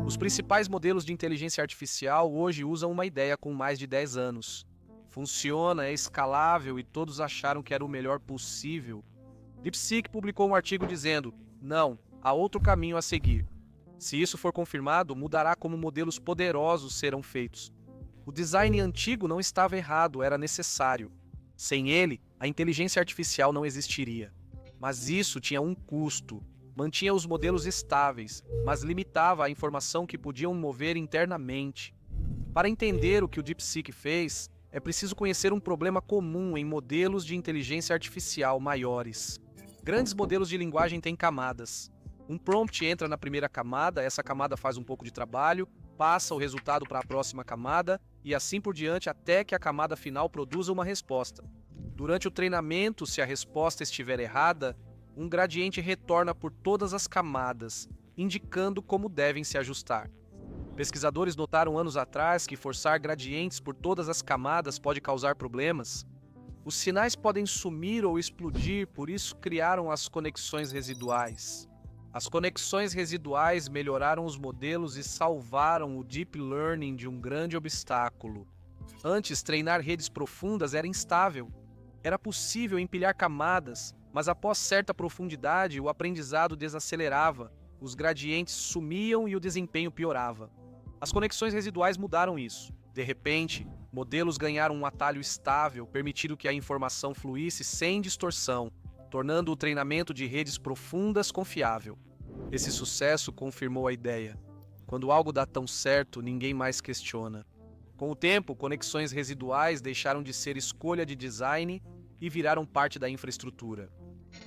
Os principais modelos de inteligência artificial hoje usam uma ideia com mais de 10 anos. Funciona, é escalável e todos acharam que era o melhor possível. DeepSeek publicou um artigo dizendo: não, há outro caminho a seguir. Se isso for confirmado, mudará como modelos poderosos serão feitos. O design antigo não estava errado, era necessário. Sem ele, a inteligência artificial não existiria. Mas isso tinha um custo. Mantinha os modelos estáveis, mas limitava a informação que podiam mover internamente. Para entender o que o DeepSeek fez, é preciso conhecer um problema comum em modelos de inteligência artificial maiores. Grandes modelos de linguagem têm camadas. Um prompt entra na primeira camada, essa camada faz um pouco de trabalho, passa o resultado para a próxima camada e assim por diante até que a camada final produza uma resposta. Durante o treinamento, se a resposta estiver errada, um gradiente retorna por todas as camadas, indicando como devem se ajustar. Pesquisadores notaram anos atrás que forçar gradientes por todas as camadas pode causar problemas. Os sinais podem sumir ou explodir, por isso criaram as conexões residuais. As conexões residuais melhoraram os modelos e salvaram o deep learning de um grande obstáculo. Antes, treinar redes profundas era instável. Era possível empilhar camadas, mas após certa profundidade, o aprendizado desacelerava, os gradientes sumiam e o desempenho piorava. As conexões residuais mudaram isso. De repente, modelos ganharam um atalho estável, permitindo que a informação fluísse sem distorção, tornando o treinamento de redes profundas confiável. Esse sucesso confirmou a ideia. Quando algo dá tão certo, ninguém mais questiona. Com o tempo, conexões residuais deixaram de ser escolha de design e viraram parte da infraestrutura.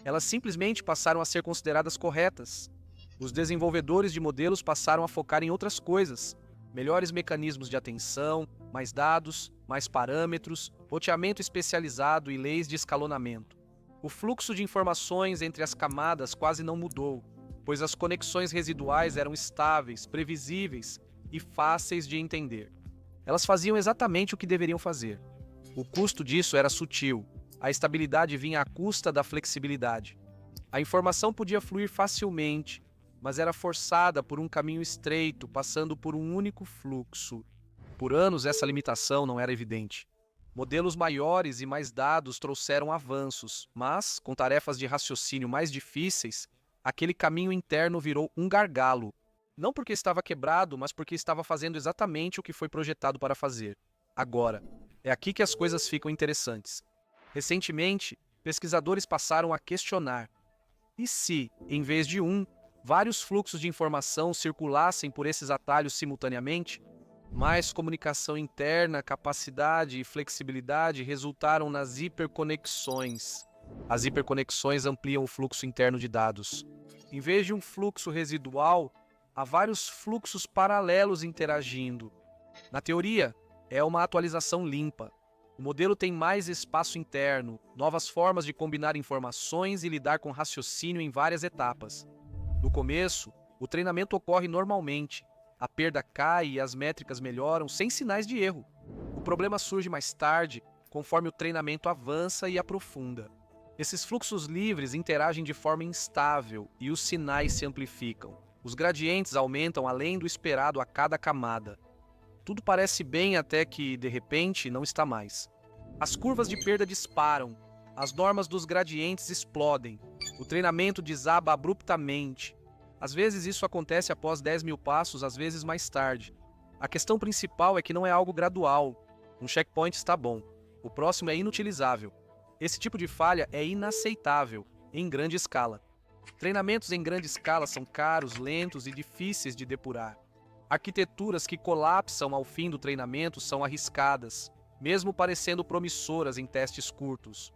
Elas simplesmente passaram a ser consideradas corretas. Os desenvolvedores de modelos passaram a focar em outras coisas: melhores mecanismos de atenção, mais dados, mais parâmetros, roteamento especializado e leis de escalonamento. O fluxo de informações entre as camadas quase não mudou, pois as conexões residuais eram estáveis, previsíveis e fáceis de entender. Elas faziam exatamente o que deveriam fazer. O custo disso era sutil. A estabilidade vinha à custa da flexibilidade. A informação podia fluir facilmente, mas era forçada por um caminho estreito, passando por um único fluxo. Por anos, essa limitação não era evidente. Modelos maiores e mais dados trouxeram avanços, mas, com tarefas de raciocínio mais difíceis, aquele caminho interno virou um gargalo. Não porque estava quebrado, mas porque estava fazendo exatamente o que foi projetado para fazer. Agora, é aqui que as coisas ficam interessantes. Recentemente, pesquisadores passaram a questionar: e se, em vez de vários fluxos de informação circulassem por esses atalhos simultaneamente? Mais comunicação interna, capacidade e flexibilidade resultaram nas hiperconexões. As hiperconexões ampliam o fluxo interno de dados. Em vez de um fluxo residual, há vários fluxos paralelos interagindo. Na teoria, é uma atualização limpa. O modelo tem mais espaço interno, novas formas de combinar informações e lidar com raciocínio em várias etapas. No começo, o treinamento ocorre normalmente. A perda cai e as métricas melhoram sem sinais de erro. O problema surge mais tarde, conforme o treinamento avança e aprofunda. Esses fluxos livres interagem de forma instável e os sinais se amplificam. Os gradientes aumentam além do esperado a cada camada. Tudo parece bem até que, de repente, não está mais. As curvas de perda disparam, as normas dos gradientes explodem, o treinamento desaba abruptamente. Às vezes isso acontece após 10.000 passos, às vezes mais tarde. A questão principal é que não é algo gradual. Um checkpoint está bom, o próximo é inutilizável. Esse tipo de falha é inaceitável, em grande escala. Treinamentos em grande escala são caros, lentos e difíceis de depurar. Arquiteturas que colapsam ao fim do treinamento são arriscadas, mesmo parecendo promissoras em testes curtos.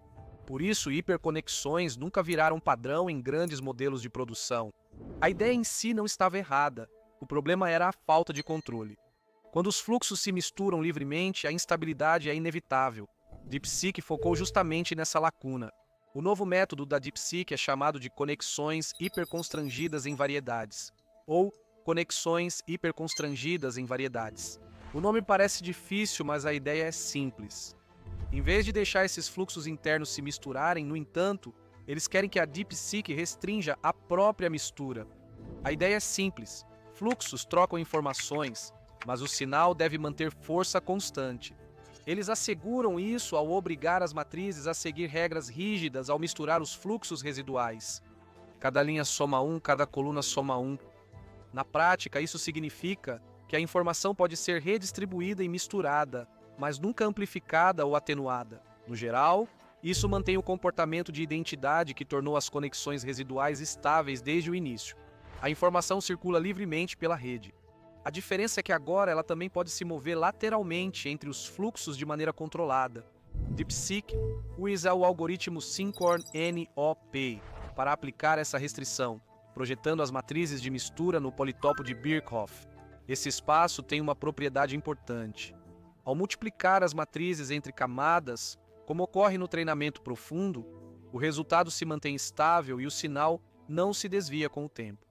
Por isso, hiperconexões nunca viraram padrão em grandes modelos de produção. A ideia em si não estava errada, o problema era a falta de controle. Quando os fluxos se misturam livremente, a instabilidade é inevitável. DeepSeek focou justamente nessa lacuna. O novo método da DeepSeek é chamado de conexões hiperconstrangidas em variedades, ou conexões hiperconstrangidas em variedades. O nome parece difícil, mas a ideia é simples. Em vez de deixar esses fluxos internos se misturarem, no entanto, eles querem que a DeepSeek restrinja a própria mistura. A ideia é simples: fluxos trocam informações, mas o sinal deve manter força constante. Eles asseguram isso ao obrigar as matrizes a seguir regras rígidas ao misturar os fluxos residuais. Cada linha soma 1, cada coluna soma 1. Na prática, isso significa que a informação pode ser redistribuída e misturada, mas nunca amplificada ou atenuada. No geral, isso mantém o comportamento de identidade que tornou as conexões residuais estáveis desde o início. A informação circula livremente pela rede. A diferença é que agora ela também pode se mover lateralmente entre os fluxos de maneira controlada. DeepSeek usa o algoritmo Synchron-NOP para aplicar essa restrição, projetando as matrizes de mistura no politopo de Birkhoff. Esse espaço tem uma propriedade importante. Ao multiplicar as matrizes entre camadas, como ocorre no treinamento profundo, o resultado se mantém estável e o sinal não se desvia com o tempo.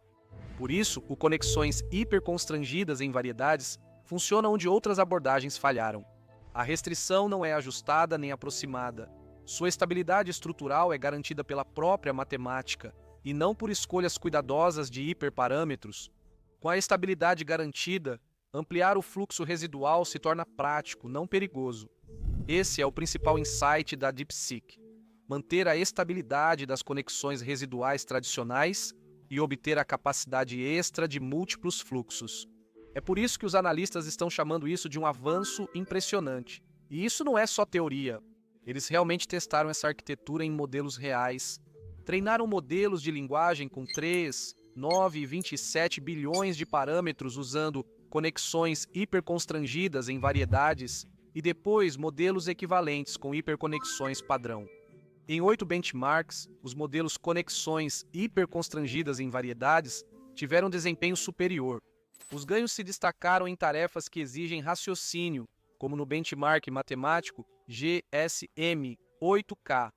Por isso, o conexões hiperconstrangidas em variedades funciona onde outras abordagens falharam. A restrição não é ajustada nem aproximada. Sua estabilidade estrutural é garantida pela própria matemática e não por escolhas cuidadosas de hiperparâmetros. Com a estabilidade garantida, ampliar o fluxo residual se torna prático, não perigoso. Esse é o principal insight da DeepSeek: manter a estabilidade das conexões residuais tradicionais e obter a capacidade extra de múltiplos fluxos. É por isso que os analistas estão chamando isso de um avanço impressionante. E isso não é só teoria. Eles realmente testaram essa arquitetura em modelos reais. Treinaram modelos de linguagem com 3, 9 e 27 bilhões de parâmetros usando conexões hiperconstrangidas em variedades e depois modelos equivalentes com hiperconexões padrão. Em 8 benchmarks, os modelos conexões hiperconstrangidas em variedades tiveram desempenho superior. Os ganhos se destacaram em tarefas que exigem raciocínio, como no benchmark matemático GSM-8K.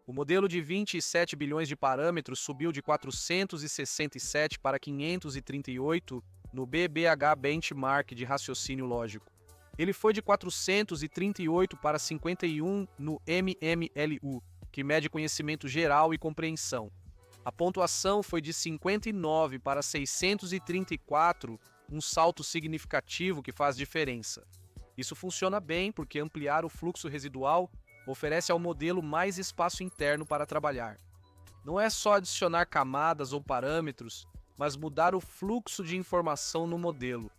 O modelo de 27 bilhões de parâmetros subiu de 467 para 538 no BBH Benchmark de raciocínio lógico. Ele foi de 438 para 51 no MMLU, que mede conhecimento geral e compreensão. A pontuação foi de 59 para 634, um salto significativo que faz diferença. Isso funciona bem porque ampliar o fluxo residual oferece ao modelo mais espaço interno para trabalhar. Não é só adicionar camadas ou parâmetros, mas mudar o fluxo de informação no modelo.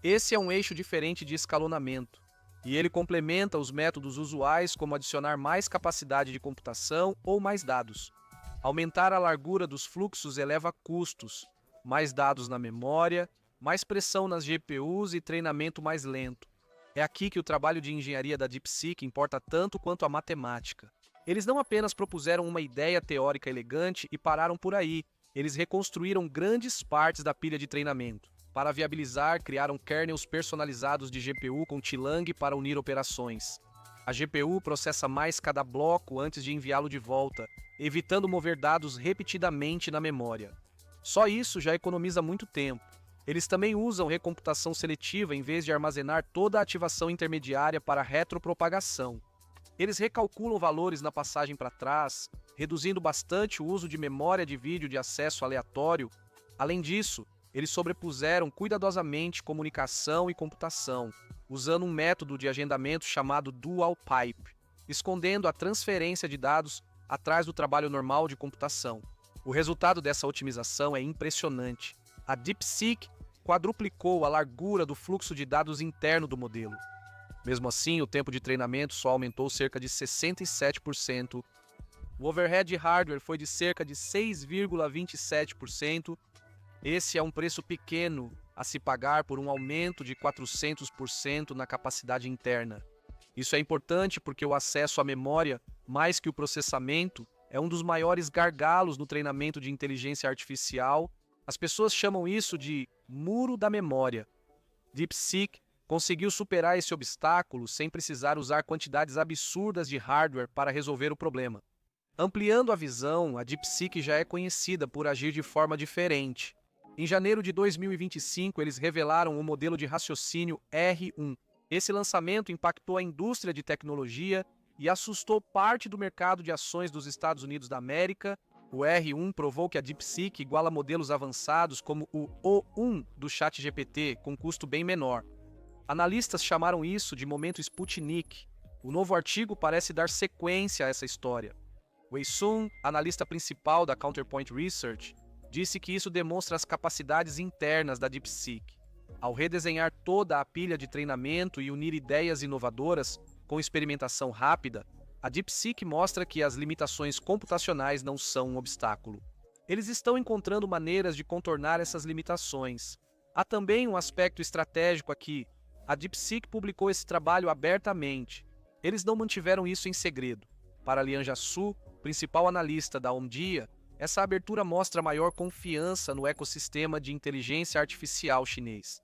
Esse é um eixo diferente de escalonamento, e ele complementa os métodos usuais como adicionar mais capacidade de computação ou mais dados. Aumentar a largura dos fluxos eleva custos, mais dados na memória, mais pressão nas GPUs e treinamento mais lento. É aqui que o trabalho de engenharia da DeepSeek importa tanto quanto a matemática. Eles não apenas propuseram uma ideia teórica elegante e pararam por aí, eles reconstruíram grandes partes da pilha de treinamento. Para viabilizar, criaram kernels personalizados de GPU com Tilang para unir operações. A GPU processa mais cada bloco antes de enviá-lo de volta, evitando mover dados repetidamente na memória. Só isso já economiza muito tempo. Eles também usam recomputação seletiva em vez de armazenar toda a ativação intermediária para retropropagação. Eles recalculam valores na passagem para trás, reduzindo bastante o uso de memória de vídeo de acesso aleatório. Além disso, eles sobrepuseram cuidadosamente comunicação e computação, usando um método de agendamento chamado Dual Pipe, escondendo a transferência de dados atrás do trabalho normal de computação. O resultado dessa otimização é impressionante. A DeepSeek quadruplicou a largura do fluxo de dados interno do modelo. Mesmo assim, o tempo de treinamento só aumentou cerca de 67%. O overhead de hardware foi de cerca de 6,27%. Esse é um preço pequeno a se pagar por um aumento de 400% na capacidade interna. Isso é importante porque o acesso à memória, mais que o processamento, é um dos maiores gargalos no treinamento de inteligência artificial. As pessoas chamam isso de muro da memória. DeepSeek conseguiu superar esse obstáculo sem precisar usar quantidades absurdas de hardware para resolver o problema. Ampliando a visão, a DeepSeek já é conhecida por agir de forma diferente. Em janeiro de 2025, eles revelaram o modelo de raciocínio R1. Esse lançamento impactou a indústria de tecnologia e assustou parte do mercado de ações dos Estados Unidos da América. O R1 provou que a DeepSeek iguala modelos avançados como o O1 do ChatGPT, com custo bem menor. Analistas chamaram isso de momento Sputnik. O novo artigo parece dar sequência a essa história. Wei Sun, analista principal da Counterpoint Research, disse que isso demonstra as capacidades internas da DeepSeek. Ao redesenhar toda a pilha de treinamento e unir ideias inovadoras com experimentação rápida, a DeepSeek mostra que as limitações computacionais não são um obstáculo. Eles estão encontrando maneiras de contornar essas limitações. Há também um aspecto estratégico aqui. A DeepSeek publicou esse trabalho abertamente. Eles não mantiveram isso em segredo. Para Lian Jiasu, principal analista da Omdia, essa abertura mostra maior confiança no ecossistema de inteligência artificial chinês.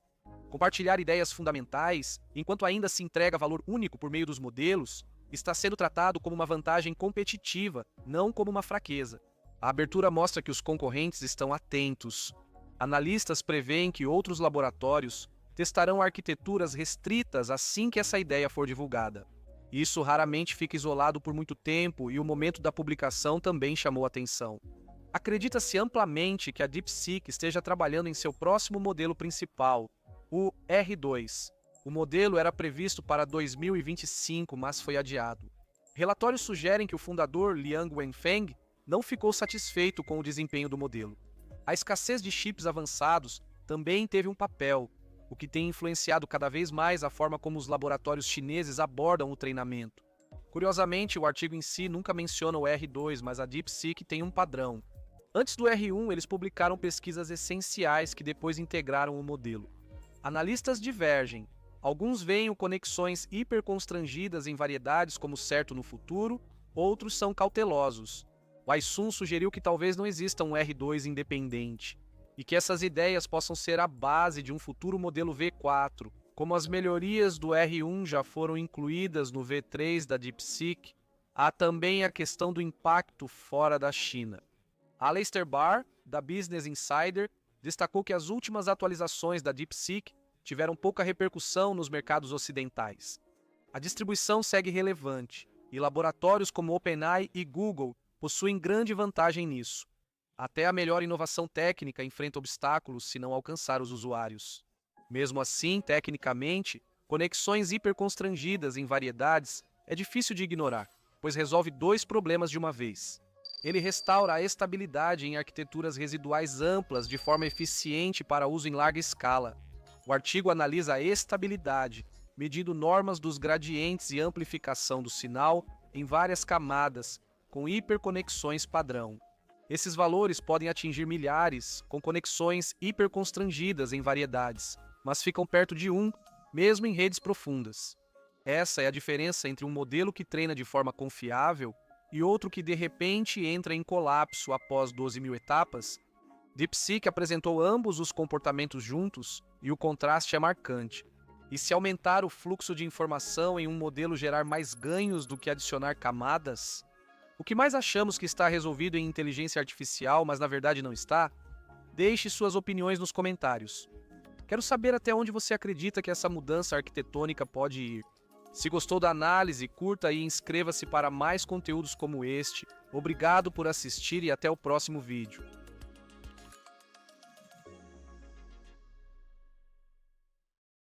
Compartilhar ideias fundamentais, enquanto ainda se entrega valor único por meio dos modelos, está sendo tratado como uma vantagem competitiva, não como uma fraqueza. A abertura mostra que os concorrentes estão atentos. Analistas preveem que outros laboratórios testarão arquiteturas restritas assim que essa ideia for divulgada. Isso raramente fica isolado por muito tempo e o momento da publicação também chamou atenção. Acredita-se amplamente que a DeepSeek esteja trabalhando em seu próximo modelo principal, o R2. O modelo era previsto para 2025, mas foi adiado. Relatórios sugerem que o fundador Liang Wenfeng não ficou satisfeito com o desempenho do modelo. A escassez de chips avançados também teve um papel, o que tem influenciado cada vez mais a forma como os laboratórios chineses abordam o treinamento. Curiosamente, o artigo em si nunca menciona o R2, mas a DeepSeek tem um padrão. Antes do R1, eles publicaram pesquisas essenciais que depois integraram o modelo. Analistas divergem. Alguns veem conexões hiperconstrangidas em variedades como certo no futuro, outros são cautelosos. Wei Sun sugeriu que talvez não exista um R2 independente, e que essas ideias possam ser a base de um futuro modelo V4. Como as melhorias do R1 já foram incluídas no V3 da DeepSeek, há também a questão do impacto fora da China. Aleister Barr, da Business Insider, destacou que as últimas atualizações da DeepSeek tiveram pouca repercussão nos mercados ocidentais. A distribuição segue relevante, e laboratórios como OpenAI e Google possuem grande vantagem nisso. Até a melhor inovação técnica enfrenta obstáculos se não alcançar os usuários. Mesmo assim, tecnicamente, conexões hiperconstrangidas em variedades é difícil de ignorar, pois resolve dois problemas de uma vez. Ele restaura a estabilidade em arquiteturas residuais amplas de forma eficiente para uso em larga escala. O artigo analisa a estabilidade, medindo normas dos gradientes e amplificação do sinal em várias camadas, com hiperconexões padrão. Esses valores podem atingir milhares, com conexões hiperconstrangidas em variedades, mas ficam perto de 1, mesmo em redes profundas. Essa é a diferença entre um modelo que treina de forma confiável e outro que de repente entra em colapso após 12.000 etapas. DeepSeek apresentou ambos os comportamentos juntos e o contraste é marcante. E se aumentar o fluxo de informação em um modelo gerar mais ganhos do que adicionar camadas? O que mais achamos que está resolvido em inteligência artificial, mas na verdade não está? Deixe suas opiniões nos comentários. Quero saber até onde você acredita que essa mudança arquitetônica pode ir. Se gostou da análise, curta e inscreva-se para mais conteúdos como este. Obrigado por assistir e até o próximo vídeo.